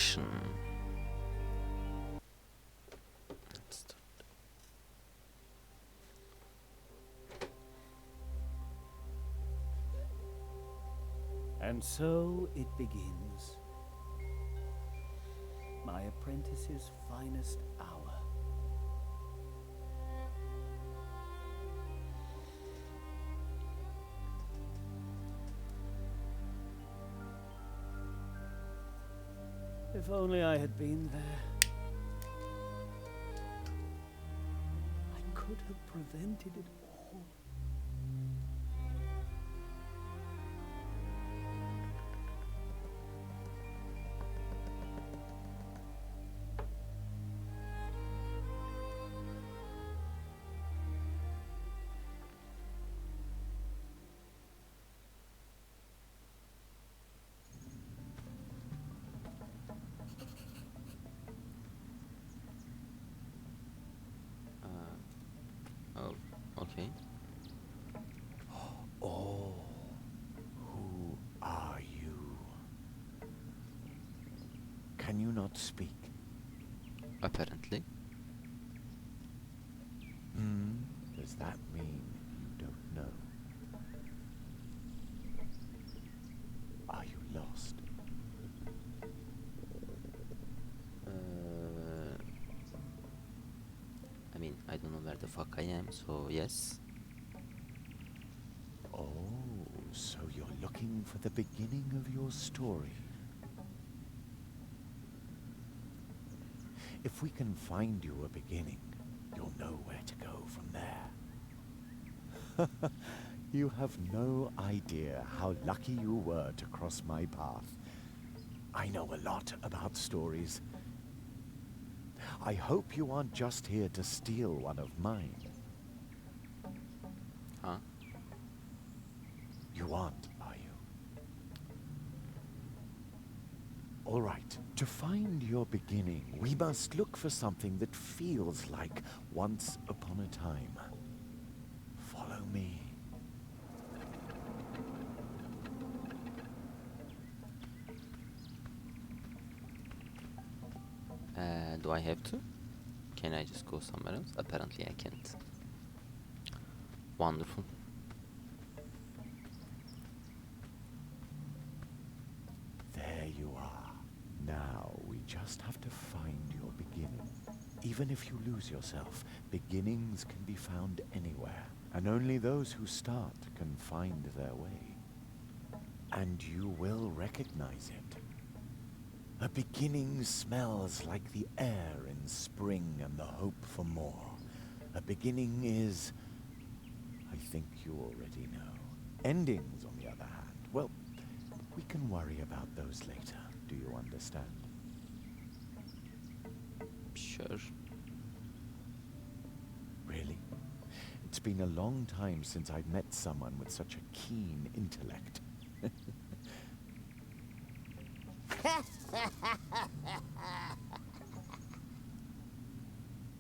action. And so it begins. My apprentice's finest hour. If only I had been there. I could have prevented it all. Oh, okay. Oh, who are you? Can you not speak? Apparently. Does that mean you don't know? Are you lost? I mean, I don't know where the fuck I am, so yes. Oh, so you're looking for the beginning of your story. If we can find you a beginning, you'll know where to go from there. You have no idea how lucky you were to cross my path. I know a lot about stories. I hope you aren't just here to steal one of mine. Huh? You aren't, are you? All right. To find your beginning, we must look for something that feels like once upon a time. Follow me. Do I have to? Can I just go somewhere else? Apparently I can't. Wonderful. There you are. Now we just have to find your beginning. Even if you lose yourself, beginnings can be found anywhere, and only those who start can find their way. And you will recognize it. A beginning smells like the air in spring and the hope for more. A beginning is, I think you already know. Endings, on the other hand, well, we can worry about those later. Do you understand? Sure. Really? It's been a long time since I've met someone with such a keen intellect.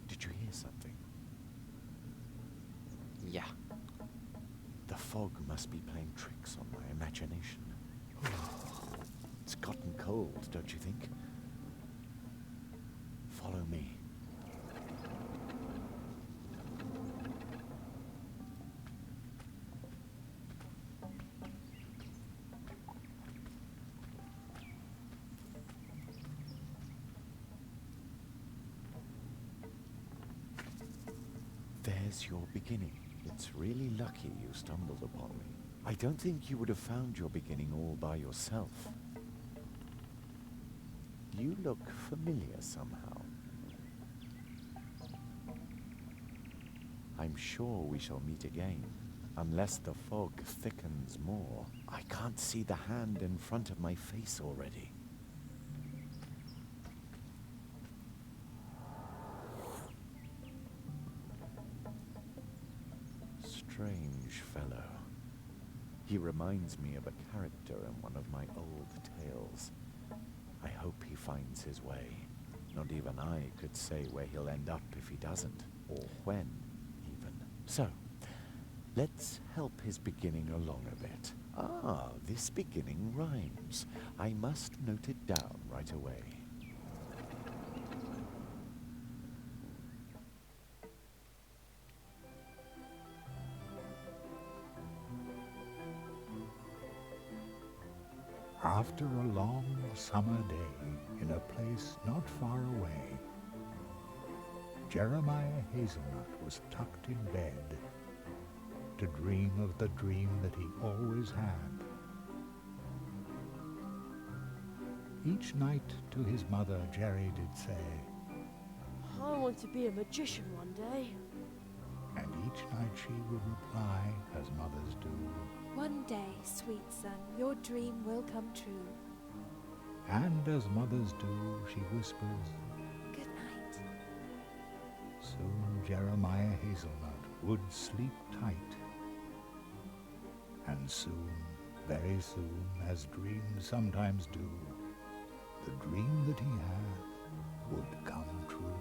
Did you hear something? Yeah. The fog must be playing tricks on my imagination. It's gotten cold, don't you think? Follow me. There's your beginning. It's really lucky you stumbled upon me. I don't think you would have found your beginning all by yourself. You look familiar somehow. I'm sure we shall meet again, unless the fog thickens more. I can't see the hand in front of my face already. Strange fellow. He reminds me of a character in one of my old tales. I hope he finds his way. Not even I could say where he'll end up if he doesn't, or when, even. So, let's help his beginning along a bit. Ah, this beginning rhymes. I must note it down right away. After a long summer day in a place not far away, Jeremiah Hazelnut was tucked in bed to dream of the dream that he always had. Each night to his mother, Jerry did say, I want to be a magician one day. and each night she would reply, as mothers do, One day, sweet son, your dream will come true. and as mothers do, she whispers, Good night. soon Jeremiah Hazelnut would sleep tight. And soon, very soon, as dreams sometimes do, the dream that he had would come true.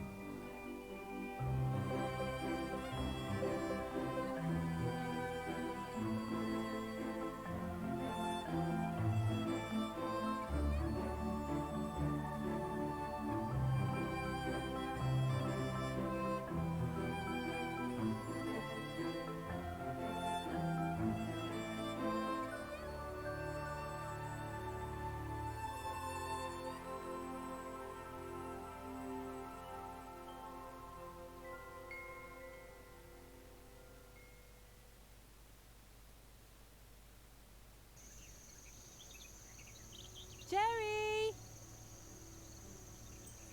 Jerry!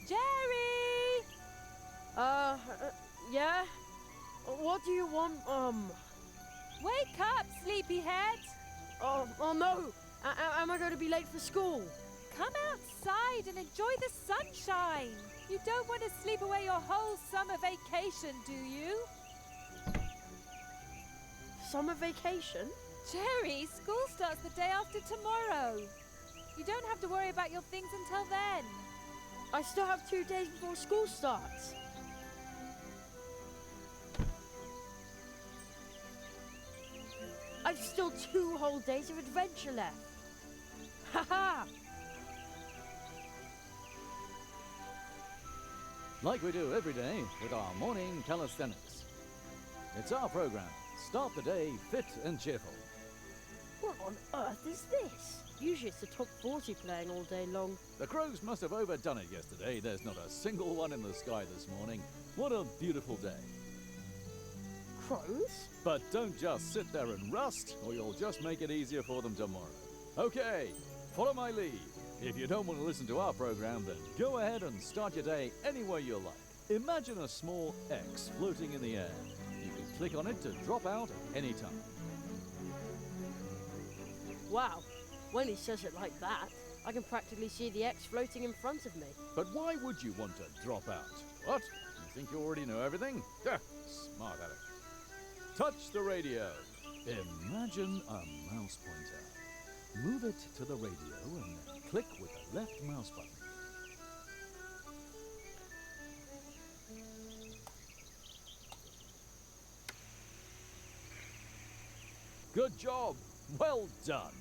Jerry! Yeah? What do you want, Wake up, sleepyhead! Oh no! Am I going to be late for school? Come outside and enjoy the sunshine. You don't want to sleep away your whole summer vacation, do you? Summer vacation? Jerry, school starts the day after tomorrow. You don't have to worry about your things until then. I still have 2 days before school starts. I've still 2 whole days of adventure left. Ha-ha! Like we do every day with our morning calisthenics. It's our program. Start the day fit and cheerful. What on earth is this? Usually it's the top 40 playing all day long. The crows must have overdone it yesterday. There's not a single one in the sky this morning. What a beautiful day. Crows? But don't just sit there and rust, or you'll just make it easier for them tomorrow. Okay, follow my lead. If you don't want to listen to our program, then go ahead and start your day any way you like. Imagine a small X floating in the air. You can click on it to drop out at any time. Wow, when he says it like that, I can practically see the X floating in front of me. But why would you want to drop out? What? You think you already know everything? Smart aleck. Touch the radio. Imagine a mouse pointer. Move it to the radio and then click with the left mouse button. Good job. Well done.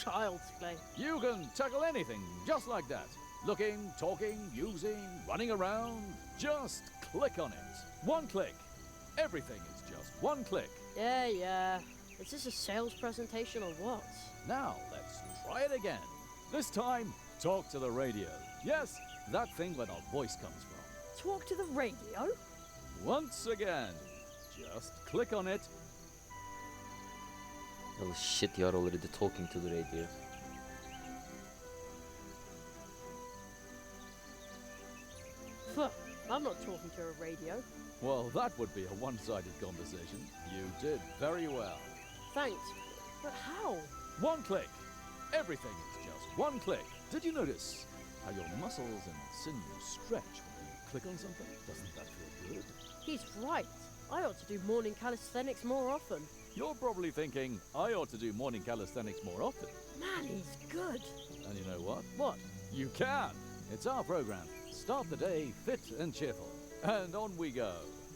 Child's play. You can tackle anything just like that. Looking, talking, using, running around. Just click on it. One click. Everything is just one click. Yeah. Is this a sales presentation or what? Now let's try it again. This time, talk to the radio. Yes, that thing where the voice comes from. Talk to the radio? Once again, just click on it. Oh shit, you're already talking to the radio. Phew, I'm not talking to a radio. Well, that would be a one-sided conversation. You did very well. Thanks. But how? One click. Everything is just one click. Did you notice how your muscles and sinews stretch when you click on something? Doesn't that feel good? He's right. I ought to do morning calisthenics more often. You're probably thinking, I ought to do morning calisthenics more often. Man, he's good. And you know what? What? You can. It's our program. Start the day fit and cheerful. And on we go.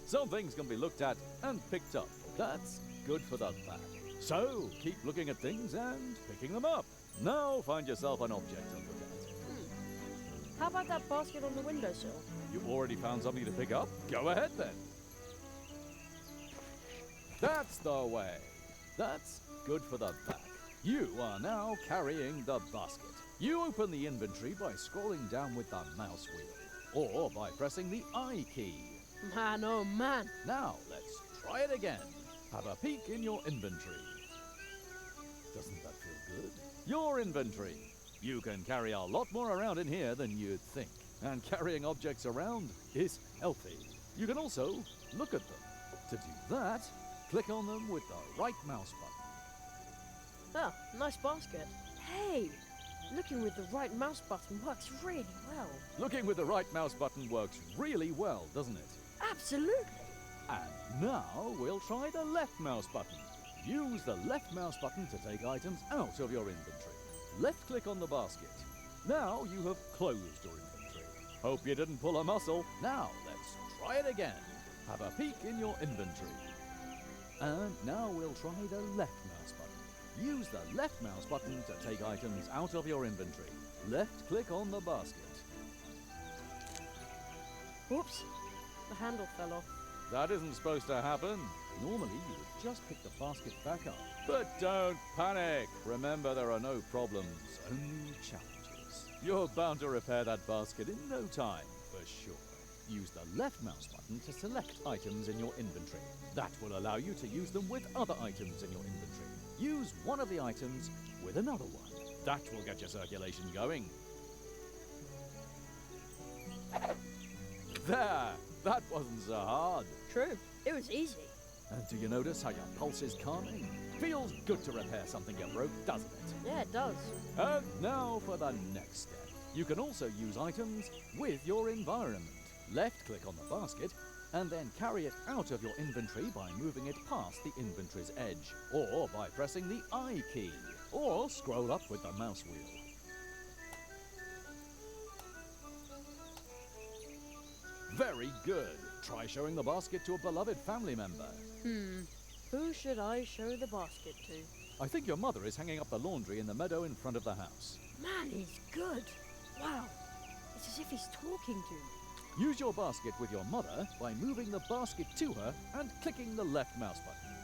Some things can be looked at and picked up. That's good for the back. So keep looking at things and picking them up. Now find yourself an object to look at. How about that basket on the windowsill? You already found something to pick up? Go ahead then. That's the way. That's good for the back. You are now carrying the basket. You open the inventory by scrolling down with the mouse wheel, or by pressing the I key. Man, oh man. Now, let's try it again. Have a peek in your inventory. Doesn't that feel good? Your inventory. You can carry a lot more around in here than you'd think. And carrying objects around is healthy. You can also look at them. To do that, click on them with the right mouse button. Ah, nice basket. Hey, looking with the right mouse button works really well. Looking with the right mouse button works really well, doesn't it? Absolutely. And now we'll try the left mouse button. Use the left mouse button to take items out of your inventory. Left click on the basket. Now you have closed your inventory. Hope you didn't pull a muscle. Now let's try it again. Have a peek in your inventory. And now we'll try the left mouse button. Use the left mouse button to take items out of your inventory. Left click on the basket. Whoops, the handle fell off. That isn't supposed to happen. Normally, you would just pick the basket back up. But don't panic. Remember, there are no problems, only challenges. You're bound to repair that basket in no time, for sure. Use the left mouse button to select items in your inventory. That will allow you to use them with other items in your inventory. Use one of the items with another one. That will get your circulation going. There! That wasn't so hard. True, it was easy. And do you notice how your pulse is calming? Feels good to repair something you broke, doesn't it? Yeah, it does. And now for the next step. You can also use items with your environment. Left click on the basket and then carry it out of your inventory by moving it past the inventory's edge, or by pressing the I key, or scroll up with the mouse wheel. Very good. Try showing the basket to a beloved family member. Who should I show the basket to? I think your mother is hanging up the laundry in the meadow in front of the house. Man, he's good. Wow, it's as if he's talking to me. Use your basket with your mother by moving the basket to her and clicking the left mouse button.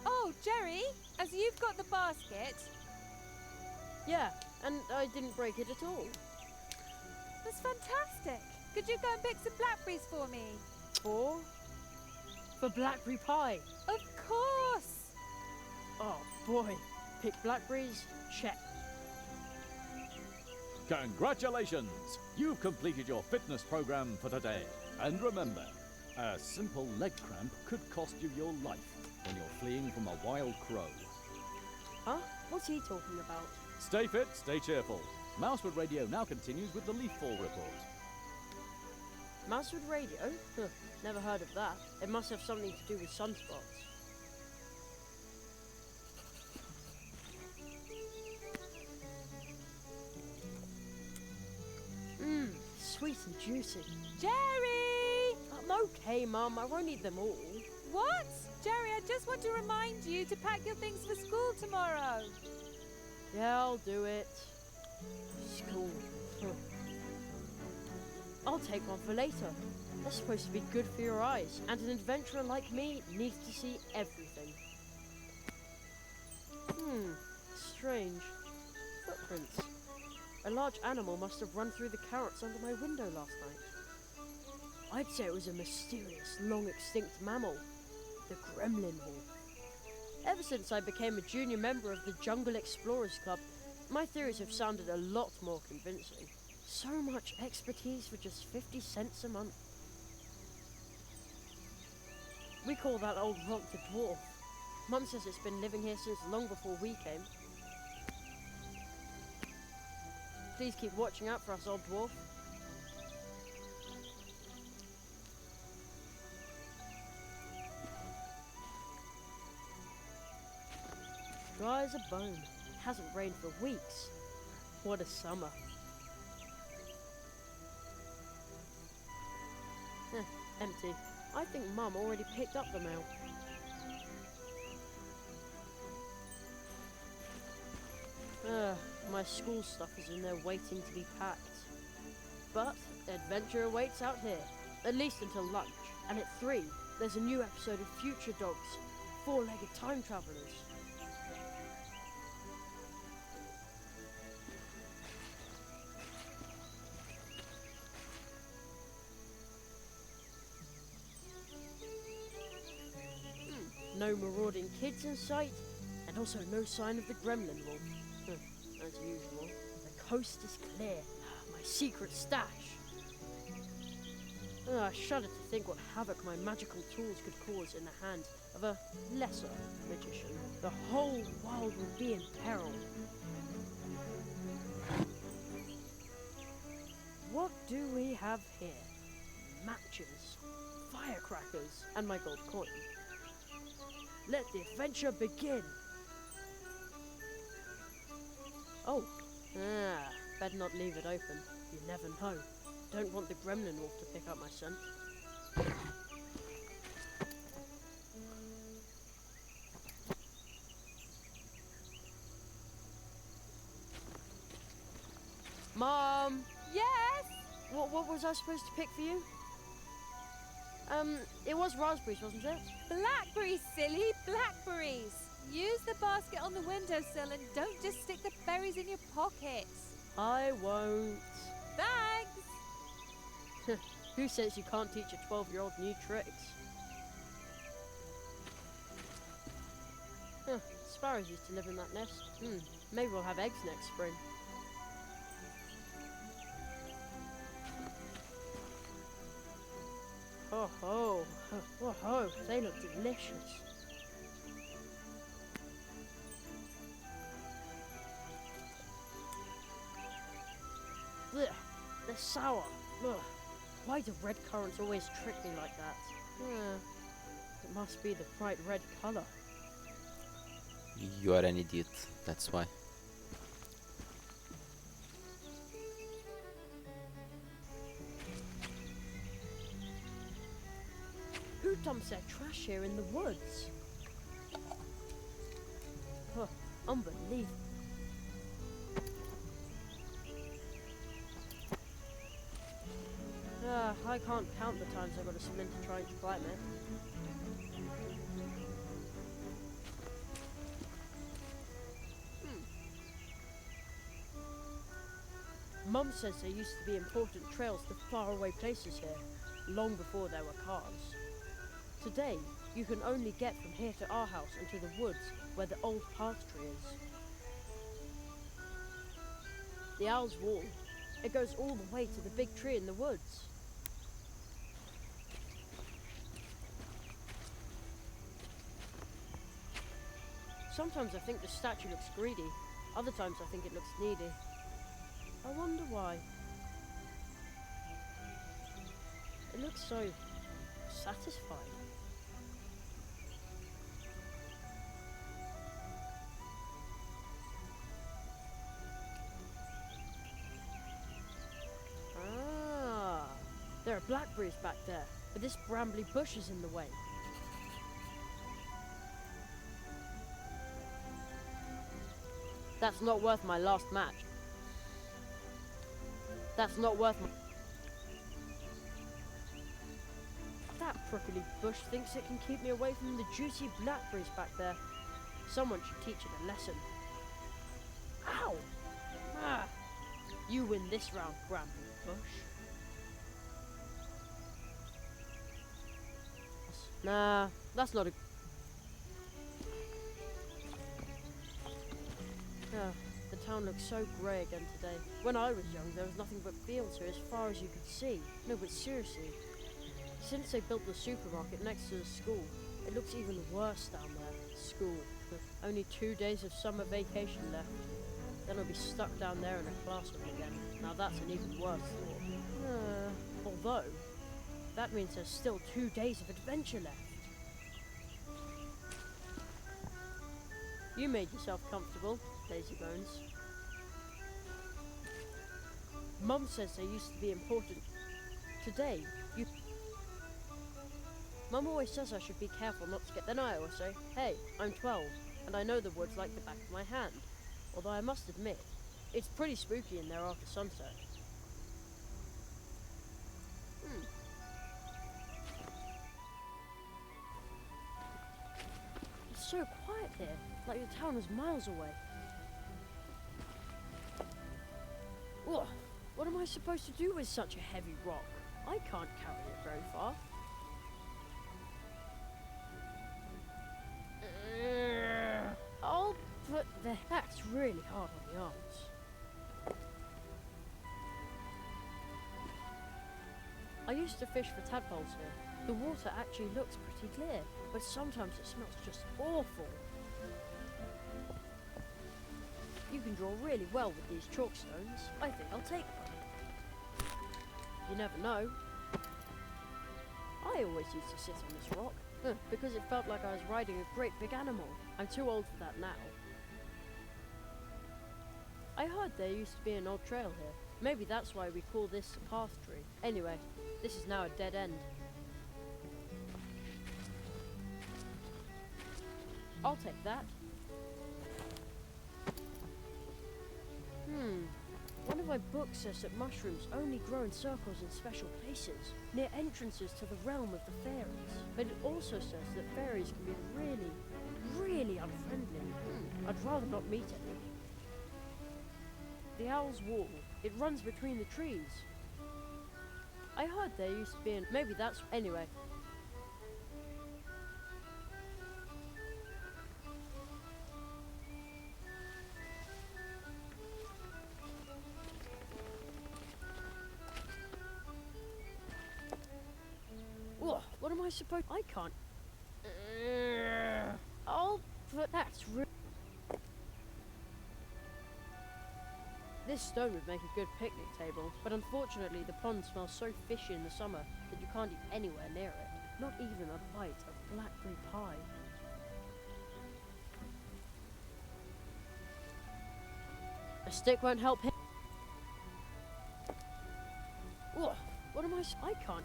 Oh, Jerry, as you've got the basket, Yeah, and I didn't break it at all. that's fantastic. Could you go and pick some blackberries for me? For blackberry pie. Of course. Oh boy, pick blackberries, check. Congratulations! You've completed your fitness program for today. And remember, a simple leg cramp could cost you your life when you're fleeing from a wild crow. Huh? What's he talking about? Stay fit, stay cheerful. Mousewood Radio now continues with the leaf fall report. Mousewood Radio? Huh, never heard of that. It must have something to do with sunspots. Sweet and juicy. Jerry! I'm okay, Mum. I won't eat them all. What? Jerry, I just want to remind you to pack your things for school tomorrow. Yeah, I'll do it. School. I'll take one for later. That's supposed to be good for your eyes, and an adventurer like me needs to see everything. Strange. Footprints. A large animal must have run through the carrots under my window last night. I'd say it was a mysterious, long-extinct mammal. The gremlin wolf. Ever since I became a junior member of the Jungle Explorers Club, my theories have sounded a lot more convincing. So much expertise for just 50 cents a month. We call that old rock the dwarf. Mum says it's been living here since long before we came. Please keep watching out for us, old dwarf. Dry as a bone. Hasn't rained for weeks. What a summer. Empty. I think Mum already picked up the mail. My school stuff is in there waiting to be packed. But adventure awaits out here, at least until lunch. And at 3, there's a new episode of Future Dogs, four-legged time travelers. No marauding kids in sight, and also no sign of the gremlin wolf. As usual, the coast is clear. My secret stash. I shudder to think what havoc my magical tools could cause in the hands of a lesser magician. The whole world would be in peril. What do we have here? Matches, firecrackers, and my gold coin. Let the adventure begin! Oh, better not leave it open. You never know. Don't want the gremlin wolf to pick up my scent. Mom! Yes? What was I supposed to pick for you? It was raspberries, wasn't it? Blackberries, silly, blackberries. Use the basket on the windowsill and don't just stick the berries in your pockets. I won't. Thanks. Who says you can't teach a 12-year-old new tricks? Sparrows used to live in that nest. Maybe we'll have eggs next spring. Oh ho, oh ho, they look delicious. Blech, they're sour. Ugh. Why do red currants always trick me like that? It must be the bright red color. You are an idiot, that's why. Who dumps their trash here in the woods? Unbelievable. I can't count the times I got a splinter trying to climb it. Mum says there used to be important trails to faraway places here, long before there were cars. Today, you can only get from here to our house and to the woods where the old path tree is. The Owl's Wall. It goes all the way to the big tree in the woods. Sometimes I think the statue looks greedy. Other times I think it looks needy. I wonder why. It looks so satisfied. There are blackberries back there, but this brambly bush is in the way. That's not worth my last match. That's not worth my... That prickly bush thinks it can keep me away from the juicy blackberries back there. Someone should teach it a lesson. Ow! You win this round, brambly bush. Nah, that's not a... The town looks so grey again today. When I was young, there was nothing but fields here as far as you could see. No, but seriously, since they built the supermarket next to the school, it looks even worse down there. School. Only 2 days of summer vacation left. Then I'll be stuck down there in a classroom again. Now that's an even worse thought. Although, that means there's still 2 days of adventure left. You made yourself comfortable, lazy bones. Mum says they used to be important. Today, you... Mum always says I should be careful not to get... Then I always say, hey, I'm 12, and I know the woods like the back of my hand. Although I must admit, it's pretty spooky in there after sunset. so quiet here, like the town was miles away. Ugh, what am I supposed to do with such a heavy rock? I can't carry it very far. I'll put the... That's really hard on the arms. I used to fish for tadpoles here. The water actually looks pretty clear, but sometimes it smells just awful. You can draw really well with these chalk stones. I think I'll take one. You never know. I always used to sit on this rock, because it felt like I was riding a great big animal. I'm too old for that now. I heard there used to be an old trail here. Maybe that's why we call this a path tree. Anyway, this is now a dead end. I'll take that. One of my books says that mushrooms only grow in circles in special places, near entrances to the realm of the fairies. But it also says that fairies can be really, really unfriendly. I'd rather not meet any. The owl's wall. It runs between the trees. I heard there used to be an... Maybe that's... Anyway. Ugh, what am I supposed... I can't... I'll put... That's... This stone would make a good picnic table, but unfortunately the pond smells so fishy in the summer that you can't eat anywhere near it. Not even a bite of blackberry pie. A stick won't help him. Ugh, what am I can't...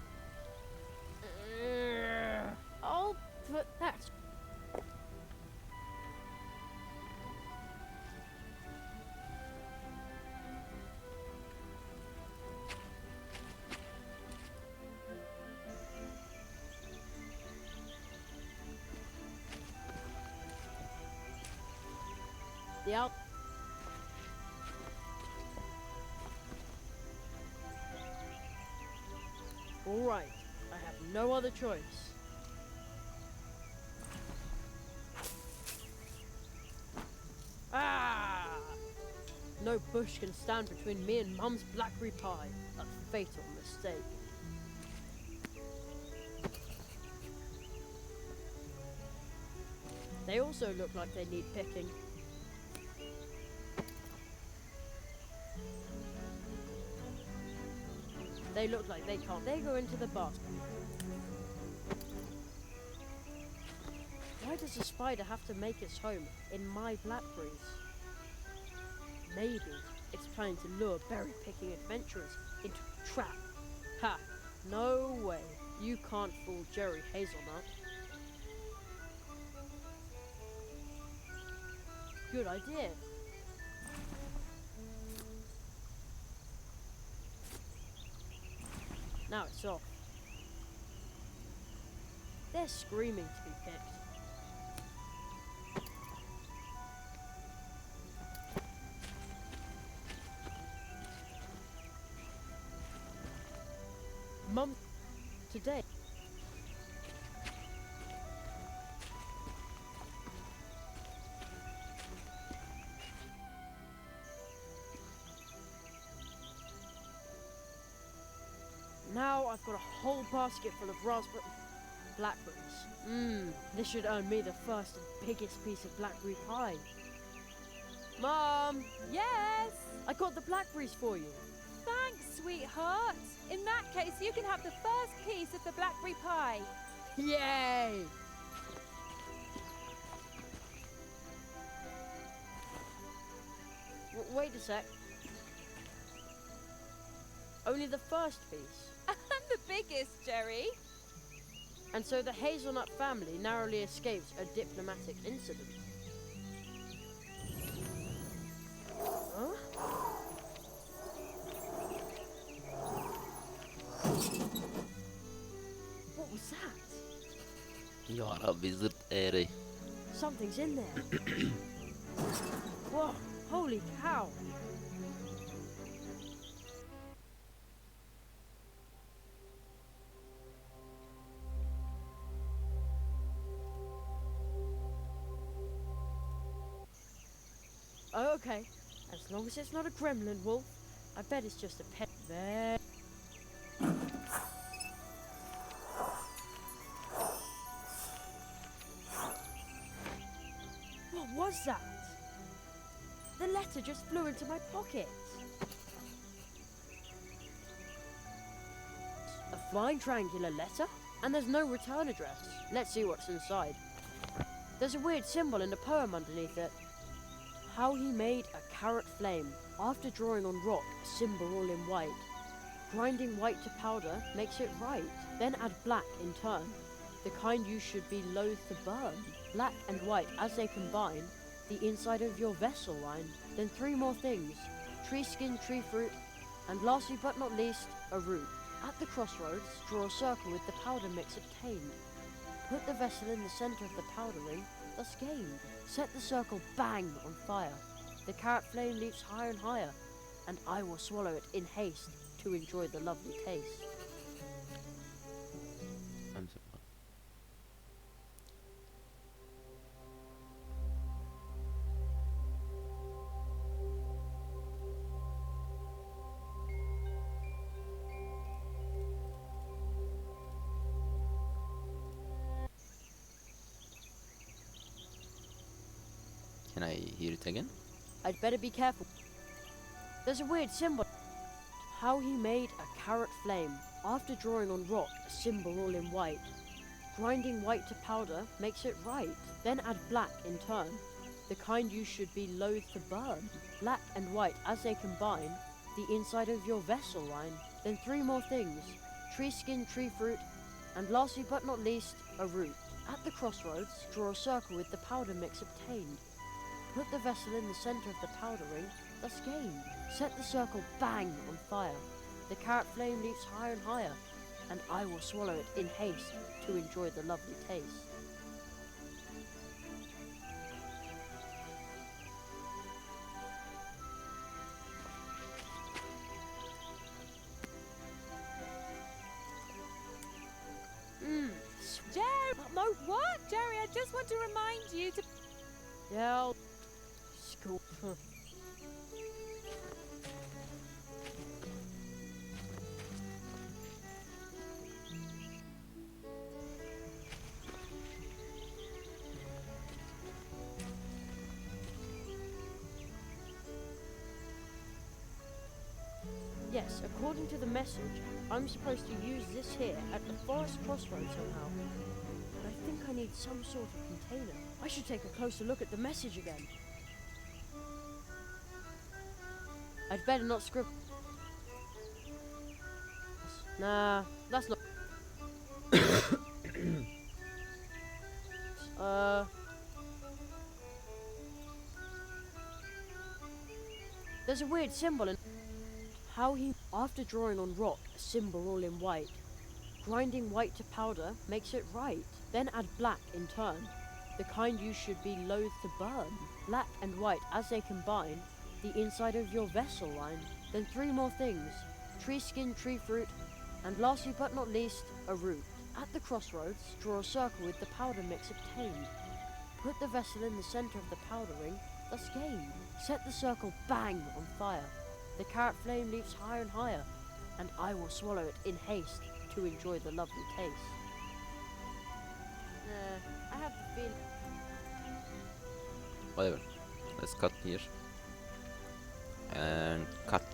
I'll put that... The out... Alright, I have no other choice. Ah! No bush can stand between me and Mum's blackberry pie. A fatal mistake. They also look like they need picking. They look like they can't. They go into the basket. Why does a spider have to make its home in my blackberries? Maybe it's trying to lure berry-picking adventurers into a trap. Ha! No way. You can't fool Jerry Hazelnut. Good idea. Now it's off. They're screaming to be picked. Mum, today. Now I've got a whole basket full of blackberries. This should earn me the first and biggest piece of blackberry pie. Mom! Yes? I got the blackberries for you. Thanks, sweetheart. In that case, you can have the first piece of the blackberry pie. Yay! Wait a sec. Only the first piece. And the biggest, Jerry. And so the Hazelnut family narrowly escapes a diplomatic incident. Huh? What was that? You are a wizard, Harry. something's in there. Whoa, holy cow. Oh, okay. As long as it's not a gremlin wolf, I bet it's just a pet there. What was that? The letter just flew into my pocket. A fine triangular letter? And there's no return address. Let's see what's inside. There's a weird symbol in the poem underneath it. How he made a carrot flame after drawing on rock a symbol all in white. Grinding white to powder makes it right, then add black in turn, the kind you should be loath to burn. Black and white as they combine, the inside of your vessel line. Then 3 more things, tree skin, tree fruit, and lastly but not least, a root. At the crossroads, draw a circle with the powder mix obtained. Put the vessel in the center of the powder ring, thus gained. Set the circle bang on fire. The carrot flame leaps higher and higher, and I will swallow it in haste to enjoy the lovely taste. I'm surprised. Can I hear it again? I'd better be careful. There's a weird symbol. How he made a carrot flame after drawing on rock a symbol all in white. Grinding white to powder makes it right, then add black in turn, the kind you should be loath to burn. Black and white as they combine, the inside of your vessel line. Then 3 more things, tree skin, tree fruit, and lastly but not least, a root. At the crossroads, draw a circle with the powder mix obtained. Put the vessel in the center of the powder ring, thus gained. Set the circle bang on fire. The carrot flame leaps higher and higher, and I will swallow it in haste to enjoy the lovely taste. Jerry! What? Jerry, I just want to remind you to... Yeah, school. Yes, according to the message, I'm supposed to use this here at the forest crossroads somehow. But I think I need some sort of container. I should take a closer look at the message again. I'd better not scribble. Nah, that's not... There's a weird symbol in... How he, after drawing on rock a symbol all in white, grinding white to powder makes it right, then add black in turn, the kind you should be loath to burn. Black and white as they combine, the inside of your vessel line. Then 3 more things, tree skin, tree fruit, and lastly but not least, a root. At the crossroads, draw a circle with the powder mix obtained. Put the vessel in the center of the powder ring, thus gained. Set the circle bang on fire. The carrot flame leaps higher and higher, and I will swallow it in haste to enjoy the lovely taste. I have the feeling... Whatever. Let's cut here. And cut.